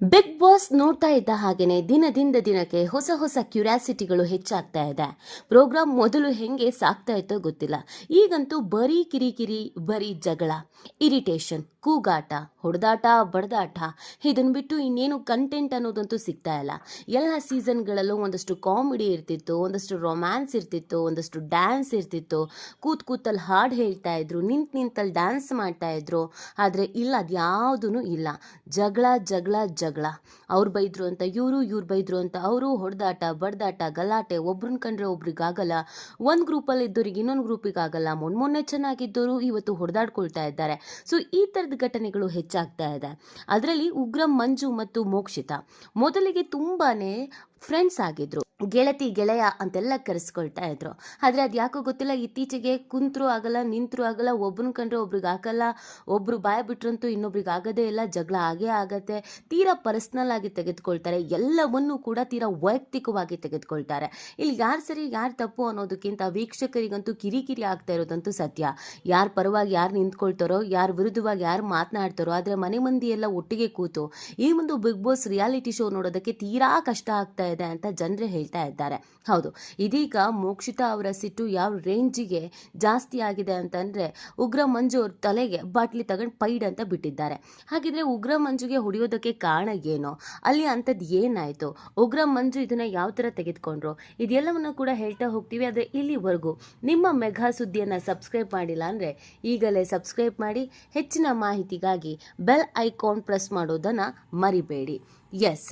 Big boss ನೋಡ್ತಾ ಇದ್ದ ಹಾಗೇನೆ ದಿನದಿಂದ ದಿನಕ್ಕೆ ಹೊಸ ಹೊಸ ಕ್ಯೂರಿಯಾಸಿಟಿಗಳು ಹೆಚ್ಚಾಗ್ತಾ ಇದೆ. ಪ್ರೋಗ್ರಾಮ್ ಮೊದಲು ಹೆಂಗೆ ಸಾಕ್ತಾ ಇತ್ತೋ ಗೊತ್ತಿಲ್ಲ. ಈಗಂತೂ ಬರೀ ಕಿರಿಕಿರಿ, ಬರೀ ಜಗಳ, ಇರಿಟೇಷನ್, ಕೂಗಾಟ, ಹೊಡೆದಾಟ, ಬಡದಾಟ, ಇದನ್ನು ಬಿಟ್ಟು ಇನ್ನೇನು ಕಂಟೆಂಟ್ ಅನ್ನೋದಂತೂ ಸಿಗ್ತಾ ಇಲ್ಲ. ಎಲ್ಲ ಸೀಸನ್ಗಳಲ್ಲೂ ಒಂದಷ್ಟು ಕಾಮಿಡಿ ಇರ್ತಿತ್ತು, ಒಂದಷ್ಟು ರೊಮ್ಯಾನ್ಸ್ ಇರ್ತಿತ್ತು, ಒಂದಷ್ಟು ಡ್ಯಾನ್ಸ್ ಇರ್ತಿತ್ತು, ಕೂತಲ್ಲಿ ಹಾಡು ಹೇಳ್ತಾ ಇದ್ರು, ನಿಂತಲ್ಲಿ ಡ್ಯಾನ್ಸ್ ಮಾಡ್ತಾ ಇದ್ರು. ಆದರೆ ಇಲ್ಲ, ಅದ್ಯಾವುದೂ ಇಲ್ಲ. ಜಗಳ ಜಗಳ ಜಗಳ. ಅವ್ರು ಬೈದ್ರು ಅಂತ ಇವ್ರು ಬೈದ್ರು ಅಂತ ಅವರು, ಹೊಡೆದಾಟ, ಬಡ್ದಾಟ, ಗಲಾಟೆ, ಒಬ್ರನ್ನ ಕಂಡ್ರೆ ಒಬ್ರಿಗಾಗಲ್ಲ, ಒಂದು ಗ್ರೂಪಲ್ಲಿ ಇದ್ದವ್ರಿಗೆ ಇನ್ನೊಂದು ಗ್ರೂಪಿಗೆ ಆಗಲ್ಲ. ಮೊನ್ನೆ ಚೆನ್ನಾಗಿದ್ದವರು ಇವತ್ತು ಹೊಡೆದಾಡ್ಕೊಳ್ತಾ ಇದ್ದಾರೆ. ಸೊ ಈ ಥರದ ಘಟನೆಗಳು ಹೆಚ್ಚಾಗ್ತಾ ಇದೆ. ಅದರಲ್ಲಿ ಉಗ್ರಂ ಮಂಜು ಮತ್ತು ಮೋಕ್ಷಿತ ಮೊದಲಿಗೆ ತುಂಬಾನೇ ಫ್ರೆಂಡ್ಸ್ ಆಗಿದ್ರು, ಗೆಳತಿ ಗೆಳೆಯ ಅಂತೆಲ್ಲ ಕರೆಸ್ಕೊಳ್ತಾ ಇದ್ರು. ಆದರೆ ಅದು ಯಾಕೋ ಗೊತ್ತಿಲ್ಲ, ಇತ್ತೀಚೆಗೆ ಕುಂತ್ರು ಆಗಲ್ಲ, ನಿಂತರೂ ಆಗಲ್ಲ, ಒಬ್ರನ್ನ ಕಂಡ್ರೆ ಒಬ್ರಿಗೆ ಆಗಲ್ಲ, ಒಬ್ರು ಬಾಯ ಬಿಟ್ರಂತೂ ಇನ್ನೊಬ್ರಿಗೆ ಆಗೋದೇ ಇಲ್ಲ, ಜಗಳ ಆಗೇ ಆಗತ್ತೆ. ತೀರಾ ಪರ್ಸ್ನಲ್ ಆಗಿ ತೆಗೆದುಕೊಳ್ತಾರೆ, ಎಲ್ಲವನ್ನೂ ಕೂಡ ತೀರಾ ವೈಯಕ್ತಿಕವಾಗಿ ತೆಗೆದುಕೊಳ್ತಾರೆ. ಇಲ್ಲಿ ಯಾರು ಸರಿ ಯಾರು ತಪ್ಪು ಅನ್ನೋದಕ್ಕಿಂತ ವೀಕ್ಷಕರಿಗಂತೂ ಕಿರಿಕಿರಿ ಆಗ್ತಾ ಇರೋದಂತೂ ಸತ್ಯ. ಯಾರು ಪರವಾಗಿ ಯಾರು ನಿಂತ್ಕೊಳ್ತಾರೋ, ಯಾರು ವಿರುದ್ಧವಾಗಿ ಯಾರು ಮಾತನಾಡ್ತಾರೋ. ಆದರೆ ಮನೆ ಮಂದಿ ಎಲ್ಲ ಒಟ್ಟಿಗೆ ಕೂತು ಈ ಒಂದು ಬಿಗ್ ಬಾಸ್ ರಿಯಾಲಿಟಿ ಶೋ ನೋಡೋದಕ್ಕೆ ತೀರಾ ಕಷ್ಟ ಆಗ್ತಾ ಇದೆ ಅಂತ ಜನರೇ ಹೇಳ್ತಾ ಇದ್ದಾರೆ. ಹೌದು, ಇದೀಗ ಮೋಕ್ಷಿತಾ ಅವರ ಸಿಟ್ಟು ಯಾವ ರೇಂಜಿಗೆ ಜಾಸ್ತಿ ಆಗಿದೆ ಅಂತಂದ್ರೆ, ಉಗ್ರ ಮಂಜು ಅವ್ರ ತಲೆಗೆ ಬಾಟ್ಲಿ ತಗೊಂಡು ಪೈಡ್ ಅಂತ ಬಿಟ್ಟಿದ್ದಾರೆ. ಹಾಗಿದ್ರೆ ಉಗ್ರ ಮಂಜುಗೆ ಹೊಡೆಯೋದಕ್ಕೆ ಕಾರಣ ಏನೋ, ಅಲ್ಲಿ ಅಂಥದ್ದು ಏನಾಯ್ತು, ಉಗ್ರ ಮಂಜು ಇದನ್ನ ಯಾವ ಥರ ತೆಗೆದುಕೊಂಡ್ರು, ಇದೆಲ್ಲವನ್ನು ಕೂಡ ಹೇಳ್ತಾ ಹೋಗ್ತೀವಿ. ಆದರೆ ಇಲ್ಲಿವರೆಗೂ ನಿಮ್ಮ ಮೆಗಾ ಸುದ್ದಿಯನ್ನು ಸಬ್ಸ್ಕ್ರೈಬ್ ಮಾಡಿಲ್ಲ ಅಂದರೆ ಈಗಲೇ ಸಬ್ಸ್ಕ್ರೈಬ್ ಮಾಡಿ. ಹೆಚ್ಚಿನ ಮಾಹಿತಿಗಾಗಿ ಬೆಲ್ ಐಕಾನ್ ಪ್ರೆಸ್ ಮಾಡೋದನ್ನು ಮರಿಬೇಡಿ. ಎಸ್,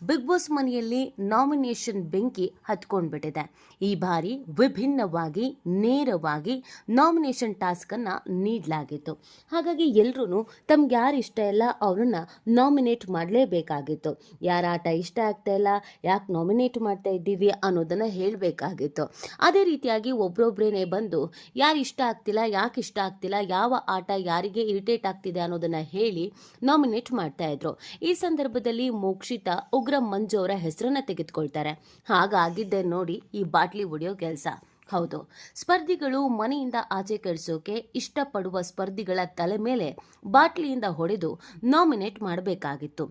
ಬಿಗ್ ಬಾಸ್ ಮನೆಯಲ್ಲಿ ನಾಮಿನೇಷನ್ ಬೆಂಕಿ ಹತ್ಕೊಂಡ್ಬಿಟ್ಟಿದೆ. ಈ ಬಾರಿ ವಿಭಿನ್ನವಾಗಿ ನೇರವಾಗಿ ನಾಮಿನೇಷನ್ ಟಾಸ್ಕನ್ನು ನೀಡಲಾಗಿತ್ತು. ಹಾಗಾಗಿ ಎಲ್ಲರೂ ತಮ್ಗೆ ಯಾರು ಇಷ್ಟ ಇಲ್ಲ ಅವ್ರನ್ನ ನಾಮಿನೇಟ್ ಮಾಡಲೇಬೇಕಾಗಿತ್ತು. ಯಾರ ಆಟ ಇಷ್ಟ ಆಗ್ತಾ ಇಲ್ಲ, ಯಾಕೆ ನಾಮಿನೇಟ್ ಮಾಡ್ತಾ ಇದ್ದೀವಿ ಅನ್ನೋದನ್ನು ಹೇಳಬೇಕಾಗಿತ್ತು. ಅದೇ ರೀತಿಯಾಗಿ ಒಬ್ರೊಬ್ರೇನೆ ಬಂದು ಯಾರು ಇಷ್ಟ ಆಗ್ತಿಲ್ಲ, ಯಾಕೆ ಇಷ್ಟ ಆಗ್ತಿಲ್ಲ, ಯಾವ ಆಟ ಯಾರಿಗೆ ಇರಿಟೇಟ್ ಆಗ್ತಿದೆ ಅನ್ನೋದನ್ನು ಹೇಳಿ ನಾಮಿನೇಟ್ ಮಾಡ್ತಾ ಇದ್ರು. ಈ ಸಂದರ್ಭದಲ್ಲಿ ಮೋಕ್ಷಿತಾ ಉಗ್ರ ಮಂಜು ಅವರ ಹೆಸರನ್ನ ತೆಗೆದುಕೊಳ್ತಾರೆ. ಹಾಗಾಗಿದ್ದೆ ನೋಡಿ ಈ ಬಾಟ್ಲಿ ಹೊಡೆಯೋ ಕೆಲಸ. ಹೌದು, ಸ್ಪರ್ಧಿಗಳು ಮನೆಯಿಂದ ಆಚೆ ಕಳಿಸೋಕೆ ಇಷ್ಟಪಡುವ ಸ್ಪರ್ಧಿಗಳ ತಲೆ ಮೇಲೆ ಬಾಟ್ಲಿಯಿಂದ ಹೊಡೆದು ನಾಮಿನೇಟ್ ಮಾಡಬೇಕಾಗಿತ್ತು.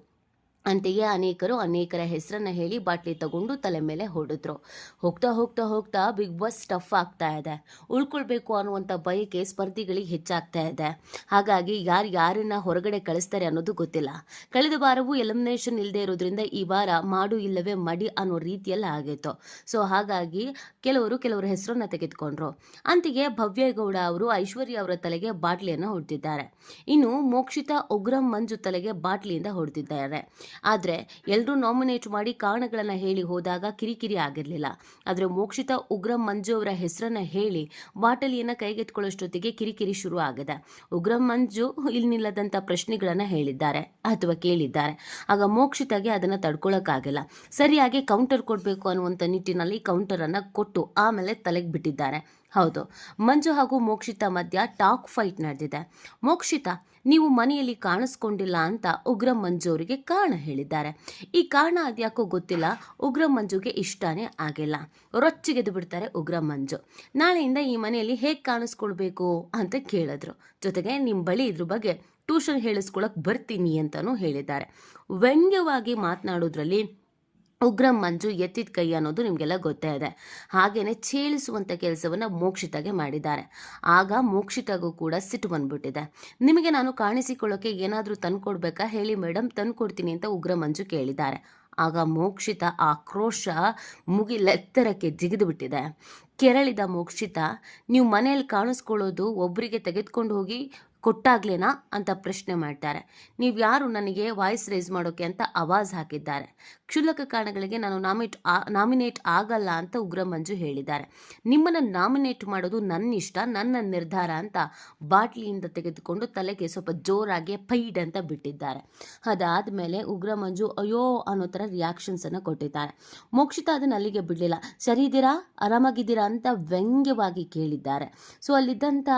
ಅಂತೆಯೇ ಅನೇಕರ ಹೆಸರನ್ನ ಹೇಳಿ ಬಾಟ್ಲಿ ತಗೊಂಡು ತಲೆ ಮೇಲೆ ಹೊಡೆದ್ರು. ಹೋಗ್ತಾ ಹೋಗ್ತಾ ಹೋಗ್ತಾ ಬಿಗ್ ಬಾಸ್ ಟಫ್ ಆಗ್ತಾ ಇದೆ. ಉಳ್ಕೊಳ್ಬೇಕು ಅನ್ನುವಂಥ ಬಯಕೆ ಸ್ಪರ್ಧಿಗಳಿಗೆ ಹೆಚ್ಚಾಗ್ತಾ ಇದೆ. ಹಾಗಾಗಿ ಯಾರನ್ನ ಹೊರಗಡೆ ಕಳಿಸ್ತಾರೆ ಅನ್ನೋದು ಗೊತ್ತಿಲ್ಲ. ಕಳೆದ ವಾರವೂ ಎಲಿಮಿನೇಷನ್ ಇಲ್ಲದೆ ಇರೋದ್ರಿಂದ ಈ ವಾರ ಮಾಡು ಇಲ್ಲವೇ ಮಡಿ ಅನ್ನೋ ರೀತಿಯಲ್ಲಿ ಆಗಿತ್ತು. ಸೊ ಹಾಗಾಗಿ ಕೆಲವರ ಹೆಸರನ್ನ ತೆಗೆದುಕೊಂಡ್ರು. ಅಂತೆಯೇ ಭವ್ಯಗೌಡ ಅವರು ಐಶ್ವರ್ಯ ಅವರ ತಲೆಗೆ ಬಾಟ್ಲಿಯನ್ನು ಹೊಡೆದಿದ್ದಾರೆ. ಇನ್ನು ಮೋಕ್ಷಿತಾ ಉಗ್ರಂ ಮಂಜು ತಲೆಗೆ ಬಾಟ್ಲಿಯಿಂದ ಹೊಡೆದಿದ್ದಾರೆ. ಆದರೆ ಎಲ್ಲರೂ ನಾಮಿನೇಟ್ ಮಾಡಿ ಕಾರಣಗಳನ್ನು ಹೇಳಿ ಹೋದಾಗ ಕಿರಿಕಿರಿ ಆಗಿರಲಿಲ್ಲ. ಆದರೆ ಮೋಕ್ಷಿತಾ ಉಗ್ರಂ ಮಂಜು ಅವರ ಹೆಸರನ್ನ ಹೇಳಿ ಬಾಟಲಿಯನ್ನು ಕೈಗೆತ್ಕೊಳ್ಳೋಷ್ಟೊತ್ತಿಗೆ ಕಿರಿಕಿರಿ ಶುರು ಆಗಿದೆ. ಉಗ್ರಂ ಮಂಜು ಇಲ್ನಿಲ್ಲದಂಥ ಪ್ರಶ್ನೆಗಳನ್ನು ಹೇಳಿದ್ದಾರೆ ಅಥವಾ ಕೇಳಿದ್ದಾರೆ. ಆಗ ಮೋಕ್ಷಿತಾಗೆ ಅದನ್ನು ತಡ್ಕೊಳ್ಳೋಕ್ಕಾಗಿಲ್ಲ. ಸರಿಯಾಗಿ ಕೌಂಟರ್ ಕೊಡಬೇಕು ಅನ್ನುವಂಥ ನಿಟ್ಟಿನಲ್ಲಿ ಕೌಂಟರನ್ನು ಕೊಟ್ಟು ಆಮೇಲೆ ತಲೆಗೆ ಬಿಟ್ಟಿದ್ದಾರೆ. ಹೌದು, ಮಂಜು ಹಾಗೂ ಮೋಕ್ಷಿತಾ ಮಧ್ಯ ಟಾಕ್ ಫೈಟ್ ನಡೆದಿದೆ. ಮೋಕ್ಷಿತಾ ನೀವು ಮನೆಯಲ್ಲಿ ಕಾಣಿಸ್ಕೊಂಡಿಲ್ಲ ಅಂತ ಉಗ್ರಂ ಮಂಜು ಅವರಿಗೆ ಕಾರಣ ಹೇಳಿದ್ದಾರೆ. ಈ ಕಾರಣ ಅದ್ಯಾಕೋ ಗೊತ್ತಿಲ್ಲ, ಉಗ್ರಂ ಮಂಜುಗೆ ಇಷ್ಟನೇ ಆಗಿಲ್ಲ. ರೊಚ್ಚಿಗೆದ್ದು ಬಿಡ್ತಾರೆ ಉಗ್ರಂ ಮಂಜು. ನಾಳೆಯಿಂದ ಈ ಮನೆಯಲ್ಲಿ ಹೇಗೆ ಕಾಣಿಸ್ಕೊಳ್ಬೇಕು ಅಂತ ಕೇಳಿದ್ರು. ಜೊತೆಗೆ ನಿಮ್ಮ ಬಳಿ ಇದ್ರ ಬಗ್ಗೆ ಟ್ಯೂಷನ್ ಹೇಳಿಸ್ಕೊಳಕ್ ಬರ್ತೀನಿ ಅಂತಾನೂ ಹೇಳಿದ್ದಾರೆ. ವ್ಯಂಗ್ಯವಾಗಿ ಮಾತನಾಡೋದ್ರಲ್ಲಿ ಉಗ್ರಂ ಮಂಜು ಎತ್ತಿದ ಕೈ ಅನ್ನೋದು ನಿಮಗೆಲ್ಲ ಗೊತ್ತೇ ಇದೆ. ಹಾಗೇನೆ ಛೇಳಿಸುವಂಥ ಕೆಲಸವನ್ನು ಮೋಕ್ಷಿತಾಗೆ ಮಾಡಿದ್ದಾರೆ. ಆಗ ಮೋಕ್ಷಿತಾಗೂ ಕೂಡ ಸಿಟ್ಟು ಬಂದ್ಬಿಟ್ಟಿದೆ. ನಿಮಗೆ ನಾನು ಕಾಣಿಸಿಕೊಳ್ಳೋಕೆ ಏನಾದರೂ ತಂದ್ಕೊಡ್ಬೇಕಾ ಹೇಳಿ ಮೇಡಮ್, ತಂದ್ಕೊಡ್ತೀನಿ ಅಂತ ಉಗ್ರಂ ಮಂಜು ಕೇಳಿದ್ದಾರೆ. ಆಗ ಮೋಕ್ಷಿತಾ ಆಕ್ರೋಶ ಮುಗಿಲೆತ್ತರಕ್ಕೆ ಜಿಗಿದು ಬಿಟ್ಟಿದೆ. ಕೆರಳಿದ ಮೋಕ್ಷಿತಾ, ನೀವು ಮನೆಯಲ್ಲಿ ಕಾಣಿಸ್ಕೊಳ್ಳೋದು ಒಬ್ಬರಿಗೆ ತೆಗೆದುಕೊಂಡು ಹೋಗಿ ಕೊಟ್ಟಾಗ್ಲೇನಾ ಅಂತ ಪ್ರಶ್ನೆ ಮಾಡ್ತಾರೆ. ನೀವು ಯಾರು ನನಗೆ ವಾಯ್ಸ್ ರೇಸ್ ಮಾಡೋಕೆ ಅಂತ ಆವಾಜ್ ಹಾಕಿದ್ದಾರೆ. ಕ್ಷುಲ್ಲಕ ಕಾರಣಗಳಿಗೆ ನಾನು ನಾಮಿನೇಟ್ ಆಗಲ್ಲ ಅಂತ ಉಗ್ರಂ ಮಂಜು ಹೇಳಿದ್ದಾರೆ. ನಿಮ್ಮನ್ನು ನಾಮಿನೇಟ್ ಮಾಡೋದು ನನ್ನ ಇಷ್ಟ, ನನ್ನ ನಿರ್ಧಾರ ಅಂತ ಬಾಟ್ಲಿಯಿಂದ ತೆಗೆದುಕೊಂಡು ತಲೆಗೆ ಸ್ವಲ್ಪ ಜೋರಾಗಿ ಪೈಡ್ ಅಂತ ಬಿಟ್ಟಿದ್ದಾರೆ. ಅದಾದಮೇಲೆ ಉಗ್ರಂ ಮಂಜು ಅಯ್ಯೋ ಅನ್ನೋ ಥರ ರಿಯಾಕ್ಷನ್ಸನ್ನು ಕೊಟ್ಟಿದ್ದಾರೆ. ಮೋಕ್ಷಿತಾ ಅದನ್ನು ಅಲ್ಲಿಗೆ ಬಿಡಲಿಲ್ಲ. ಸರಿ ಇದ್ದೀರಾ, ಆರಾಮಾಗಿದ್ದೀರಾ ಅಂತ ವ್ಯಂಗ್ಯವಾಗಿ ಕೇಳಿದ್ದಾರೆ. ಸೊ ಅಲ್ಲಿದ್ದಂಥ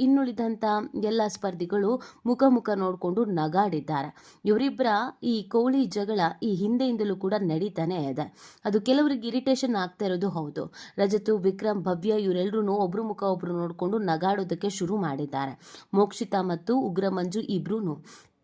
ಇನ್ನುಳಿದಂಥ ಎಲ್ಲ ಸ್ಪರ್ಧಿಗಳು ಮುಖ ನೋಡಿಕೊಂಡು ನಗಾಡಿದ್ದಾರೆ. ಇವರಿಬ್ಬರ ಈ ಕೋಳಿ ಜಗಳ ಈ ಹಿಂದೆಯಿಂದಲೂ ಕೂಡ ನಡೀತಾನೆ ಇದೆ. ಅದು ಕೆಲವರಿಗೆ ಇರಿಟೇಷನ್ ಆಗ್ತಾ ಇರೋದು ಹೌದು. ರಜತು, ವಿಕ್ರಮ್, ಭವ್ಯ ಇವರೆಲ್ಲರೂ ಒಬ್ರು ಮುಖ ಒಬ್ರು ನೋಡಿಕೊಂಡು ನಗಾಡೋದಕ್ಕೆ ಶುರು ಮಾಡಿದ್ದಾರೆ. ಮೋಕ್ಷಿತಾ ಮತ್ತು ಉಗ್ರ ಮಂಜು ಇಬ್ರು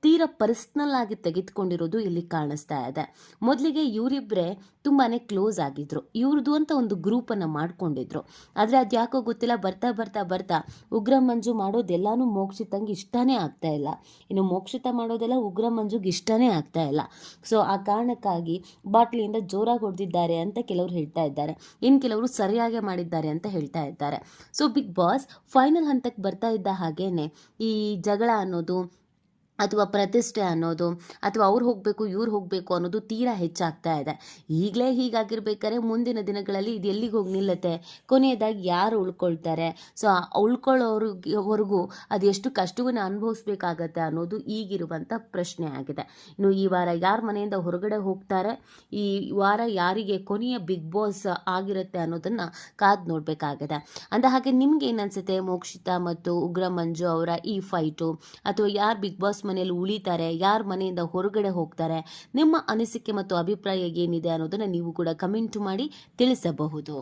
ತೀರಾ ಪರ್ಸ್ನಲ್ ಆಗಿ ತೆಗೆದುಕೊಂಡಿರೋದು ಇಲ್ಲಿ ಕಾಣಿಸ್ತಾ ಇದೆ. ಮೊದಲಿಗೆ ಇವರಿಬ್ಬರೇ ತುಂಬಾನೇ ಕ್ಲೋಸ್ ಆಗಿದ್ರು, ಇವ್ರದ್ದು ಅಂತ ಒಂದು ಗ್ರೂಪನ್ನು ಮಾಡ್ಕೊಂಡಿದ್ರು. ಆದರೆ ಅದು ಯಾಕೋ ಗೊತ್ತಿಲ್ಲ, ಬರ್ತಾ ಬರ್ತಾ ಬರ್ತಾ ಉಗ್ರ ಮಂಜು ಮಾಡೋದೆಲ್ಲಾನು ಮೋಕ್ಷಿತಂಗೆ ಇಷ್ಟನೇ ಆಗ್ತಾ ಇಲ್ಲ. ಇನ್ನು ಮೋಕ್ಷಿತ ಮಾಡೋದೆಲ್ಲ ಉಗ್ರ ಮಂಜುಗೆ ಇಷ್ಟನೇ ಆಗ್ತಾ ಇಲ್ಲ. ಸೊ ಆ ಕಾರಣಕ್ಕಾಗಿ ಬಾಟ್ಲಿಯಿಂದ ಜೋರಾಗಿ ಹೊಡೆದಿದ್ದಾರೆ ಅಂತ ಕೆಲವರು ಹೇಳ್ತಾ ಇದ್ದಾರೆ, ಇನ್ನು ಕೆಲವರು ಸರಿಯಾಗಿ ಮಾಡಿದ್ದಾರೆ ಅಂತ ಹೇಳ್ತಾ ಇದ್ದಾರೆ. ಸೊ ಬಿಗ್ ಬಾಸ್ ಫೈನಲ್ ಹಂತಕ್ಕೆ ಬರ್ತಾ ಇದ್ದ ಹಾಗೇನೆ ಈ ಜಗಳ ಅನ್ನೋದು ಅಥವಾ ಪ್ರತಿಷ್ಠೆ ಅನ್ನೋದು ಅಥವಾ ಅವ್ರು ಹೋಗಬೇಕು ಇವ್ರು ಹೋಗಬೇಕು ಅನ್ನೋದು ತೀರಾ ಹೆಚ್ಚಾಗ್ತಾ ಇದೆ. ಈಗಲೇ ಹೀಗಾಗಿರ್ಬೇಕಾದ್ರೆ ಮುಂದಿನ ದಿನಗಳಲ್ಲಿ ಇದು ಎಲ್ಲಿಗೆ ಹೋಗಿ ನಿಲ್ಲುತ್ತೆ, ಕೊನೆಯದಾಗಿ ಯಾರು ಉಳ್ಕೊಳ್ತಾರೆ, ಸೊ ಉಳ್ಕೊಳ್ಳೋವರೆಗೂ ಅದು ಎಷ್ಟು ಕಷ್ಟವನ್ನು ಅನುಭವಿಸ್ಬೇಕಾಗತ್ತೆ ಅನ್ನೋದು ಈಗಿರುವಂಥ ಪ್ರಶ್ನೆ ಆಗಿದೆ. ಇನ್ನು ಈ ವಾರ ಯಾರ ಮನೆಯಿಂದ ಹೊರಗಡೆ ಹೋಗ್ತಾರೆ, ಈ ವಾರ ಯಾರಿಗೆ ಕೊನೆಯ ಬಿಗ್ ಬಾಸ್ ಆಗಿರುತ್ತೆ ಅನ್ನೋದನ್ನು ಕಾದು ನೋಡಬೇಕಾಗಿದೆ. ಅಂದ ಹಾಗೆ ನಿಮ್ಗೆ ಏನು ಅನಿಸುತ್ತೆ, ಮೋಕ್ಷಿತಾ ಮತ್ತು ಉಗ್ರ ಮಂಜು ಅವರ ಈ ಫೈಟು ಅಥವಾ ಯಾರು ಬಿಗ್ ಬಾಸ್ ಮನೆಯಲ್ಲಿ ಉಳಿತಾರೆ, ಯಾರ ಮನೆಯಿಂದ ಹೊರಗಡೆ ಹೋಗ್ತಾರೆ, ನಿಮ್ಮ ಅನಿಸಿಕೆ ಮತ್ತು ಅಭಿಪ್ರಾಯ ಏನಿದೆ ಅನ್ನೋದನ್ನು ನೀವು ಕೂಡ ಕಮೆಂಟ್ ಮಾಡಿ ತಿಳಿಸಬಹುದು.